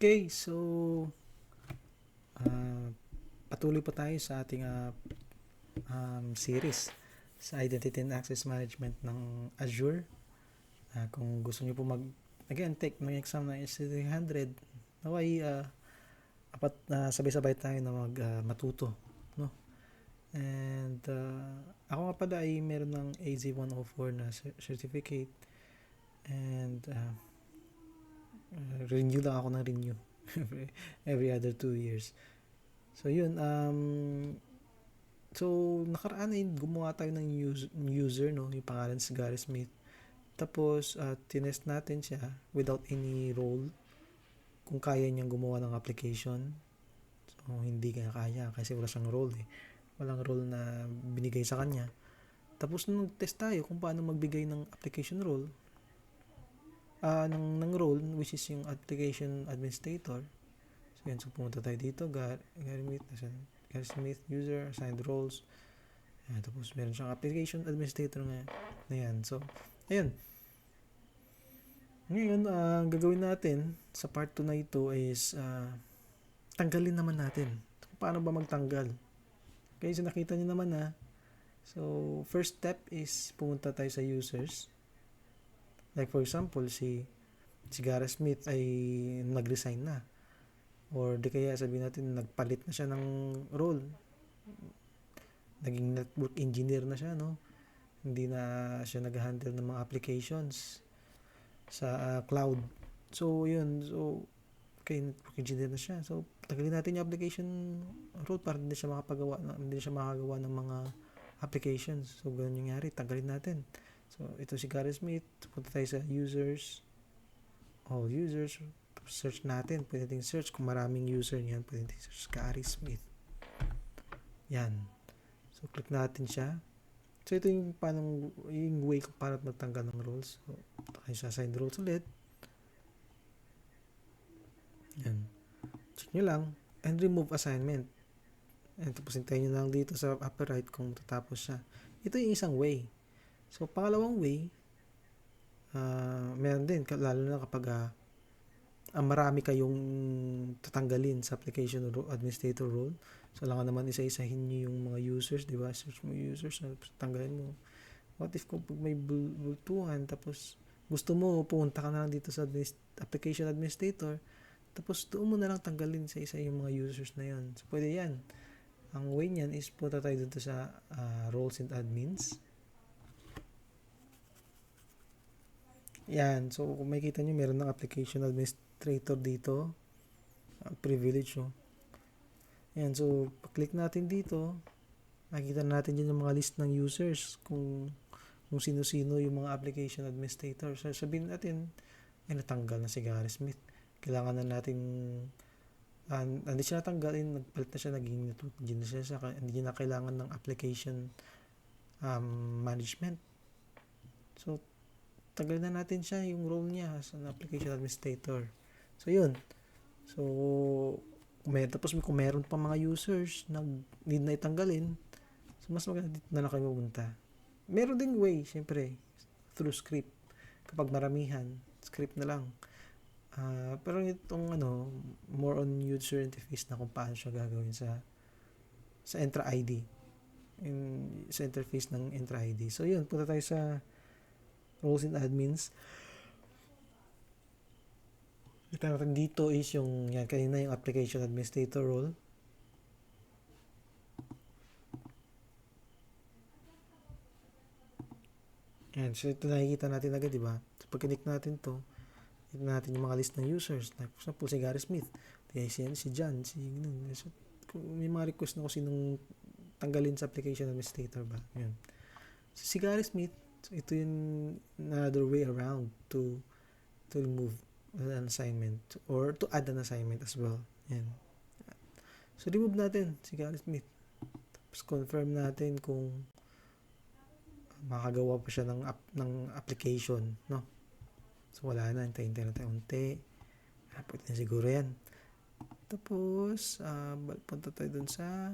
Okay, so ah, patuloy pa tayo sa ating series sa Identity and Access Management ng Azure. Kung gusto niyo po again, take ng exam ng SC300, naway apat sabay-sabay tayo na matuto. No? And ako nga pala ay meron ng AZ-104 na certificate and renew lang ako ng renew every other 2 years. So yun, so nakaraan ay gumawa tayo ng user, no, yung pangalan si Gary Smith. Tapos tinest natin siya without any role kung kaya niyang gumawa ng application. So hindi kaya kasi wala siyang role eh. Walang role na binigay sa kanya. Tapos nung test tayo kung paano magbigay ng application role, ng role, which is yung application administrator. So yan, so pumunta tayo dito, Gary Smith user, assigned roles. Tapos meron siyang application administrator na yan. So, ayun. Ngayon, gagawin natin sa part 2 na ito is tanggalin naman natin. Paano ba magtanggal? Okay, so nakita niyo naman na. So, first step is pumunta tayo sa users. Like for example, si Gary Smith ay nag-resign na. Or di kaya sabihin natin nagpalit na siya ng role. Naging network engineer na siya, no? Hindi na siya nag-handle ng mga applications sa cloud. So, yun. So, okay, network engineer na siya. So, tagalin natin yung application role para hindi siya makagawa ng mga applications. So, ganun yung nangyari. Tagalin natin. So, ito si Gary Smith. Punta tayo sa users. All users. Search natin. Pwede natin search. Kung maraming user niyan, pwede natin search Gary Smith. Yan. So, click natin siya. So, ito yung way kung paano magtanggal ng roles. So, tayo sa assigned roles ulit. Yan. Check nyo lang. And remove assignment. And tapos hintayin nyo lang dito sa upper right kung tatapos siya. Ito yung isang way. So, pangalawang way, meron din, lalo na kapag marami kayong tatanggalin sa application administrator role. So, lang naman isa-isahin nyo yung mga users, di ba? Search mo users, tanggalin mo. What if kung may bultuhan, tapos gusto mo, pumunta ka na lang dito sa application administrator, tapos doon mo na lang tanggalin sa isa yung mga users na yun. So, pwede yan. Ang way niyan is punta tayo dito sa roles and admins. Yan. So, kung makikita nyo, meron ng application administrator dito. Privilege, no? Yan. So, pag-click natin dito, makikita natin dyan yung mga list ng users kung sino-sino yung mga application administrator. So, sabihin natin, ay natanggal na si Gary Smith. Kailangan na natin hindi siya natanggalin, nagpalit na siya, naging network engineer siya, hindi na kailangan ng application management. So, tagal na natin siya yung role niya as an application administrator. So, yun. So, tapos kung meron pa mga users na need na itanggalin, so mas maganda dito na lang kayo pumunta. Meron ding way, syempre, through script. Kapag maramihan, script na lang. Pero itong more on user interface na kung paano siya gagawin sa Entra ID. Sa interface ng Entra ID. So, yun. Punta tayo sa roles and admins. Ito natin dito is yung kanina yung application administrator role. Yan. So, ito nakikita natin agad, di ba? So, pag-connect natin to, ito natin yung mga list ng users. Like, for example, si Gary Smith, si John, so, may mga request na kung sinong tanggalin sa application administrator ba. Yan. So, si Gary Smith, so ito yung another way around to remove an assignment or to add an assignment as well. Yan. So, remove natin si Gary Smith. Tapos, confirm natin kung makagawa pa siya ng application, no? So, wala na. Hintayin na tayo unti. Pwede na siguro yan. Tapos, punta tayo dun sa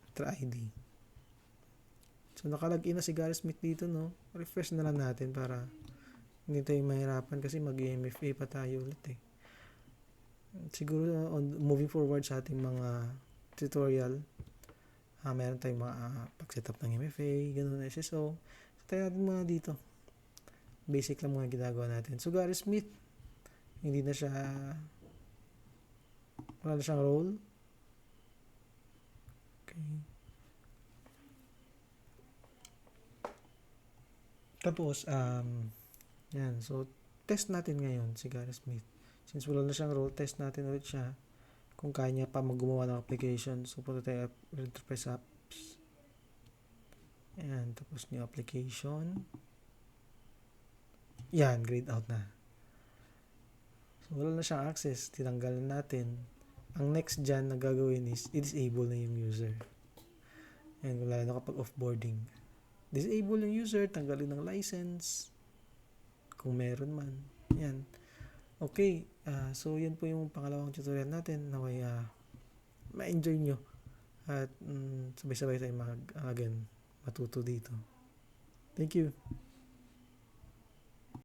Entra ID. So, nakalagin na si Gary Smith dito, no? Refresh na lang natin para hindi tayo mahirapan kasi mag-MFA pa tayo ulit eh. Siguro moving forward sa ating mga tutorial, meron tayong mga pag-setup ng MFA, ganun, SSO. So, tayo natin mga dito. Basic lang mga ginagawa natin. So, Gary Smith, hindi na siya, wala na siyang role. Okay. Tapos, yan. So, test natin ngayon si Gary Smith. Since wala na siyang role, test natin ulit siya kung kaya niya pa gumawa ng application. So, punta tayo Enterprise Apps. Ayan. Tapos, new application. Yan, grayed out na. So, wala na siyang access. Tinanggal na natin. Ang next dyan na gagawin is i-disable na yung user. Ayan, wala na kapag offboarding. Disable yung user, tanggalin ng license. Kung meron man. Yan. Okay. So, yan po yung pangalawang tutorial natin. Naway, ma-enjoy nyo. At sabay-sabay tayo matuto dito. Thank you.